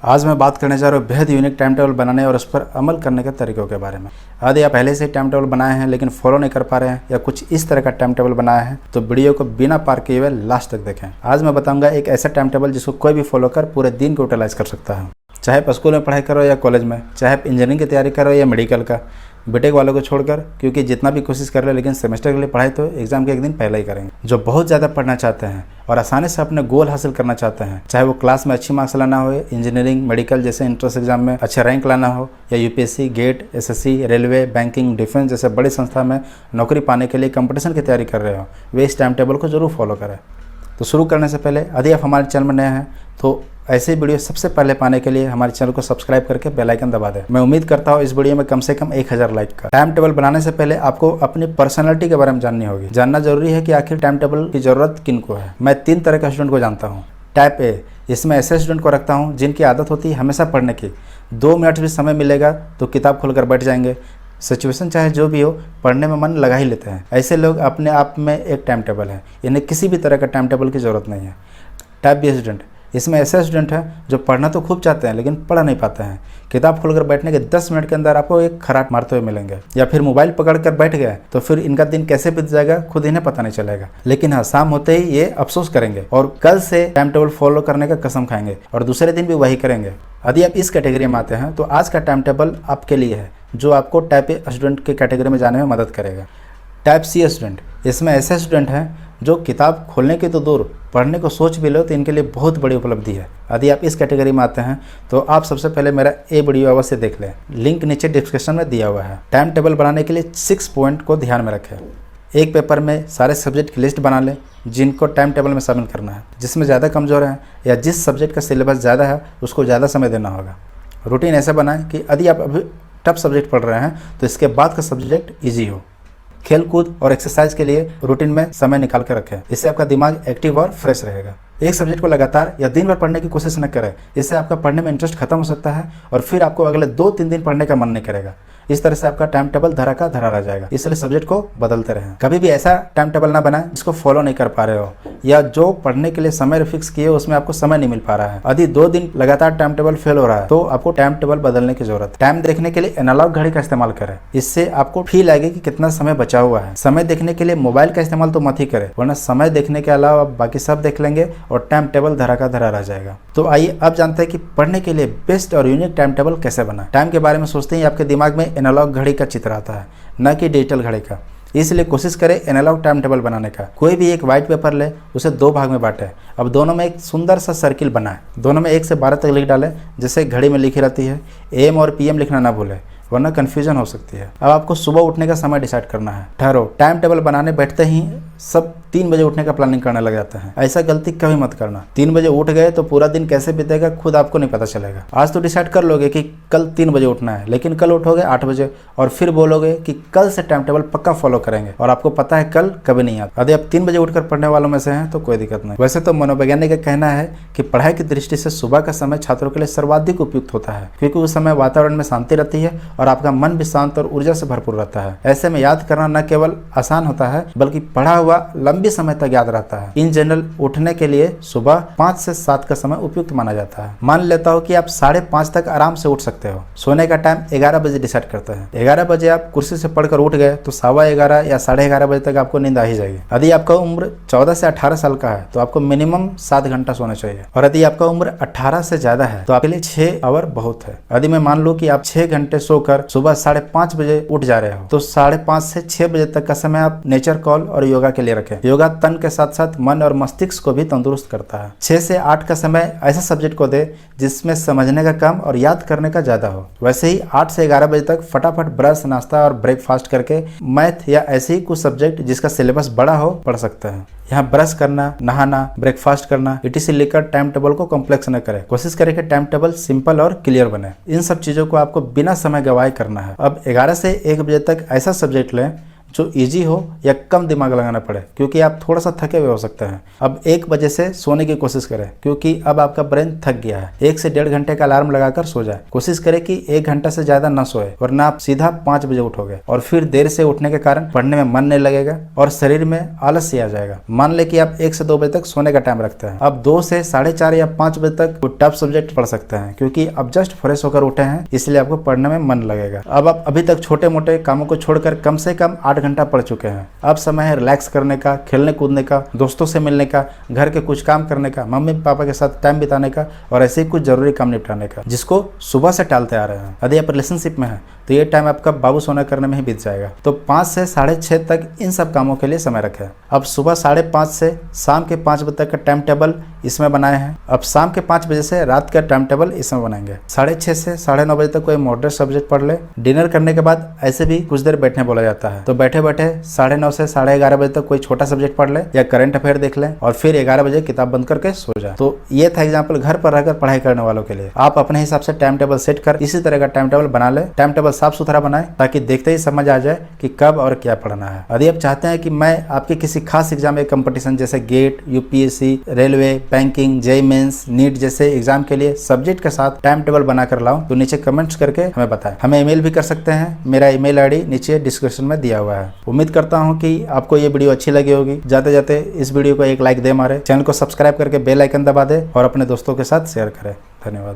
आज मैं बात करने जा रहा हूँ बेहद यूनिक टाइम टेबल बनाने और उस पर अमल करने के तरीकों के बारे में। यदि आप पहले से टाइम टेबल बनाए हैं लेकिन फॉलो नहीं कर पा रहे हैं या कुछ इस तरह का टाइम टेबल बनाया है तो वीडियो को बिना पार किए हुए लास्ट तक देखें। आज मैं बताऊंगा एक ऐसा टाइम टेबल जिसको कोई भी फॉलो कर पूरे दिन को यूटिलाइज कर सकता है। चाहे आप स्कूल में पढ़ाई करो या कॉलेज में, चाहे आप इंजीनियरिंग की तैयारी करो या मेडिकल का, बीटेक वालों को छोड़कर, क्योंकि जितना भी कोशिश कर रहे हैं लेकिन सेमेस्टर के लिए पढ़ाई तो एग्जाम के एक दिन पहले ही करेंगे। जो बहुत ज़्यादा पढ़ना चाहते हैं और आसानी से अपने गोल हासिल करना चाहते हैं, चाहे वो क्लास में अच्छी मार्क्स लाना हो, इंजीनियरिंग मेडिकल जैसे इंट्रेंस एग्जाम में अच्छे रैंक लाना हो, या UPSC, GATE, SSC, railway, banking, defence जैसे बड़ी संस्था में नौकरी पाने के लिए कंपटीशन की तैयारी कर रहे हो, वे इस टाइम टेबल को जरूर फॉलो करें। तो शुरू करने से पहले यदि आप हमारे चैनल में नए हैं तो ऐसे वीडियो सबसे पहले पाने के लिए हमारे चैनल को सब्सक्राइब करके बेल आइकन दबा दें। मैं उम्मीद करता हूँ इस वीडियो में कम से कम 1000 लाइक का। टाइम टेबल बनाने से पहले आपको अपनी पर्सनालिटी के बारे में जाननी होगी। जानना जरूरी है कि आखिर टाइम टेबल की जरूरत किनको है। मैं 3 तरह के स्टूडेंट को जानता हूँ। टाइप ए, इसमें ऐसे स्टूडेंट को रखता हूँ जिनकी आदत होती है हमेशा पढ़ने की। 2 मिनट भी समय मिलेगा तो किताब खोलकर बैठ जाएंगे। सिचुएशन चाहे जो भी हो, पढ़ने में मन लगा ही लेते हैं। ऐसे लोग अपने आप में एक टाइम टेबल है, इन्हें किसी भी तरह का टाइम टेबल की ज़रूरत नहीं है। टाइप बी स्टूडेंट, इसमें ऐसे स्टूडेंट हैं जो पढ़ना तो खूब चाहते हैं लेकिन पढ़ नहीं पाते हैं। किताब खोलकर बैठने के 10 मिनट के अंदर आपको एक खराट मारते हुए मिलेंगे, या फिर मोबाइल पकड़कर बैठ गए तो फिर इनका दिन कैसे बीत जाएगा खुद इन्हें पता नहीं चलेगा। लेकिन हाँ, शाम होते ही ये अफसोस करेंगे और कल से टाइम टेबल फॉलो करने का कसम खाएंगे और दूसरे दिन भी वही करेंगे। यदि आप इस कैटेगरी में आते हैं तो आज का टाइम टेबल आपके लिए है, जो आपको टाइप ए स्टूडेंट की कैटेगरी में जाने में मदद करेगा। टाइप सी स्टूडेंट, इसमें ऐसे स्टूडेंट हैं जो किताब खोलने की तो दूर, पढ़ने को सोच भी लो तो इनके लिए बहुत बड़ी उपलब्धि है। यदि आप इस कैटेगरी में आते हैं तो आप सबसे पहले मेरा ए वीडियो अवश्य देख लें, लिंक नीचे डिस्क्रिप्शन में दिया हुआ है। टाइम टेबल बनाने के लिए 6 पॉइंट को ध्यान में रखें। एक पेपर में सारे सब्जेक्ट की लिस्ट बना लें जिनको टाइम टेबल में शामिल करना है। जिसमें ज़्यादा कमज़ोर हैं या जिस सब्जेक्ट का सिलेबस ज़्यादा है उसको ज़्यादा समय देना होगा। रूटीन ऐसे बनाएं कि यदि आप अभी टफ सब्जेक्ट पढ़ रहे हैं तो इसके बाद का सब्जेक्ट ईजी हो। खेल कूद और एक्सरसाइज के लिए रूटीन में समय निकाल कर रखें, इससे आपका दिमाग एक्टिव और फ्रेश रहेगा। एक सब्जेक्ट को लगातार या दिन भर पढ़ने की कोशिश न करें, इससे आपका पढ़ने में इंटरेस्ट खत्म हो सकता है और फिर आपको अगले 2-3 दिन पढ़ने का मन नहीं करेगा। इस तरह से आपका टाइम टेबल धरा का धरा रह जाएगा। इसलिए सब्जेक्ट को बदलते रहें। कभी भी ऐसा टाइम टेबल ना बनाएं जिसको फॉलो नहीं कर पा रहे हो या जो पढ़ने के लिए समय फिक्स किए उसमें आपको समय नहीं मिल पा रहा है। यदि 2 दिन लगातार टाइम टेबल फेल हो रहा है तो आपको टाइम टेबल बदलने की जरूरत है। टाइम देखने के लिए एनालॉग घड़ी का इस्तेमाल करें, इससे आपको फील आएगी कि कितना समय बचा हुआ है। समय देखने के लिए मोबाइल का इस्तेमाल तो मत ही करें, वरना समय देखने के अलावा आप बाकी सब देख लेंगे और टाइम टेबल धरा का धरा रह जाएगा। तो आइए अब जानते हैं कि पढ़ने के लिए बेस्ट और यूनिक टाइम टेबल कैसे बनाएं। टाइम के बारे में सोचते ही आपके दिमाग में एनालॉग घड़ी का चित्र आता है, न कि डिजिटल घड़ी का। इसलिए कोशिश करें एनालॉग टाइम टेबल बनाने का। कोई भी एक व्हाइट पेपर ले, उसे 2 भाग में बांटें। अब दोनों में एक सुंदर सा सर्किल बनाएं। दोनों में 1 से 12 तक लिख डालें, जैसे घड़ी में लिखी रहती है। AM और PM लिखना ना भूलें, वरना कन्फ्यूजन हो सकती है। अब आपको सुबह उठने का समय डिसाइड करना है। ठहरो, टाइम टेबल बनाने बैठते ही सब 3 बजे उठने का प्लानिंग करने लग जाते हैं। ऐसा गलती कभी मत करना। 3 बजे उठ गए तो पूरा दिन कैसे बीतेगा खुद आपको नहीं पता चलेगा। आज तो डिसाइड कर लोगे कि कल 3 बजे उठना है, लेकिन कल उठोगे 8 बजे और फिर बोलोगे कि कल से टाइम टेबल पक्का फॉलो करेंगे और आपको पता है कल कभी नहीं आता। यदि आप 3 बजे उठकर पढ़ने वालों में से हैं तो कोई दिक्कत नहीं। वैसे तो मनोवैज्ञानिक का कहना है कि पढ़ाई की दृष्टि से सुबह का समय छात्रों के लिए सर्वाधिक उपयुक्त होता है, क्योंकि उस समय वातावरण में शांति रहती है और आपका मन भी शांत और ऊर्जा से भरपूर रहता है। ऐसे में याद करना न केवल आसान होता है बल्कि पढ़ा हुआ लंबी समय तक याद रहता है। इन जनरल उठने के लिए सुबह 5 से 7 का समय उपयुक्त माना जाता है। मान लेता हूँ कि आप 5:30 तक आराम से उठ सकते हो। सोने का टाइम 11 बजे डिसाइड करते हैं। 11 बजे आप कुर्सी से पढ़कर उठ गए तो 11:15 या 11:30 बजे तक आपको नींद आ ही जाएगी। यदि आपका उम्र 14 से 18 साल का है तो आपको मिनिमम 7 घंटा सोना चाहिए, और यदि आपका उम्र 18 से ज्यादा है तो आपके लिए 6 आवर बहुत है। यदि मैं मान लूँ कि आप 6 घंटे सोकर सुबह 5:30 बजे उठ जा रहे हो तो 5:30 से 6 बजे तक का समय आप नेचर कॉल और योगा के लिए रखें। योगा तन के साथ साथ मन और मस्तिष्क को भी तंदुरुस्त करता है। 6 से 8 का समय ऐसे सब्जेक्ट को दे जिसमें समझने का कम और याद करने का ज्यादा हो। वैसे ही 8 से 11 बजे तक फटाफट ब्रश, नाश्ता और ब्रेकफास्ट करके मैथ या ऐसे ही कुछ सब्जेक्ट जिसका सिलेबस बड़ा हो पढ़ सकते हैं। यहाँ ब्रश करना, नहाना, ब्रेकफास्ट करना etc लेकर टाइम टेबल को कॉम्प्लेक्स न करें। कोशिश करें कि टाइम टेबल सिंपल और क्लियर बने। इन सब चीजों को आपको बिना समय गवाए करना है। अब 11 से 1 बजे तक ऐसा सब्जेक्ट लें जो ईजी हो या कम दिमाग लगाना पड़े, क्योंकि आप थोड़ा सा थके हुए हो सकते हैं। अब 1 बजे से सोने की कोशिश करें, क्योंकि अब आपका ब्रेन थक गया है। 1 से 1.5 घंटे का अलार्म लगाकर सो जाए। कोशिश करें कि 1 घंटा से ज्यादा न सोए, वरना आप सीधा 5 बजे उठोगे और फिर देर से उठने के कारण पढ़ने में मन नहीं लगेगा और शरीर में आलस ही आ जाएगा। मान ले कि आप 1 से 2 बजे तक सोने का टाइम रखते हैं, अब 2 से 4:30 या 5 बजे तक कोई टफ सब्जेक्ट पढ़ सकते हैं, क्योंकि अब जस्ट फ्रेश होकर उठे हैं, इसलिए आपको पढ़ने में मन लगेगा। अब आप अभी तक छोटे मोटे कामों को छोड़कर कम से कम 8 घंटा पढ़ चुके हैं। अब समय है रिलैक्स करने का, खेलने कूदने का, दोस्तों से मिलने का, घर के कुछ काम करने का, मम्मी पापा के साथ टाइम बिताने का और ऐसे ही कुछ जरूरी काम निपटाने का, जिसको सुबह से टालते आ रहे हैं। यदि आप रिलेशनशिप में हैं तो ये टाइम आपका बाबू सोना करने में ही बीत जाएगा। तो 5 से 6:30 तक इन सब कामों के लिए समय रखें। अब सुबह 5:30 से शाम के 5 बजे तक का टाइम टेबल इसमें बनाए हैं। अब शाम के 5 बजे से रात का टाइम टेबल इसमें बनाएंगे। 6:30 से 9:30 बजे तक कोई मॉडरेट सब्जेक्ट पढ़ ले। डिनर करने के बाद ऐसे भी कुछ देर बैठने बोला जाता है, तो बैठे बैठे 9:30 से 11:30 बजे तक कोई छोटा सब्जेक्ट पढ़ ले या करंट अफेयर देख ले और फिर 11 बजे किताब बंद करके सो जाए। तो ये था एग्जाम्पल घर पर रहकर पढ़ाई करने वालों के लिए। आप अपने हिसाब से टाइम टेबल सेट कर इसी तरह का टाइम टेबल बना ले। टाइम टेबल साफ सुथरा बनाए ताकि देखते ही समझ आ जाए कि कब और क्या पढ़ना है। यदि आप चाहते हैं कि मैं आपके किसी खास एग्जाम या कंपटीशन जैसे GATE, UPSC, railway, banking, JEE mains, NEET जैसे एग्जाम के लिए सब्जेक्ट के साथ टाइम टेबल बनाकर लाऊं, तो नीचे कमेंट्स करके हमें बताएं। हमें ईमेल भी कर सकते हैं, मेरा ईमेल आईडी नीचे डिस्क्रिप्शन में दिया हुआ है। उम्मीद करता हूं कि आपको ये वीडियो अच्छी लगी होगी। जाते जाते इस वीडियो को एक लाइक दे मारे, चैनल को सब्सक्राइब करके बेल आइकन दबा दे और अपने दोस्तों के साथ शेयर करें। धन्यवाद।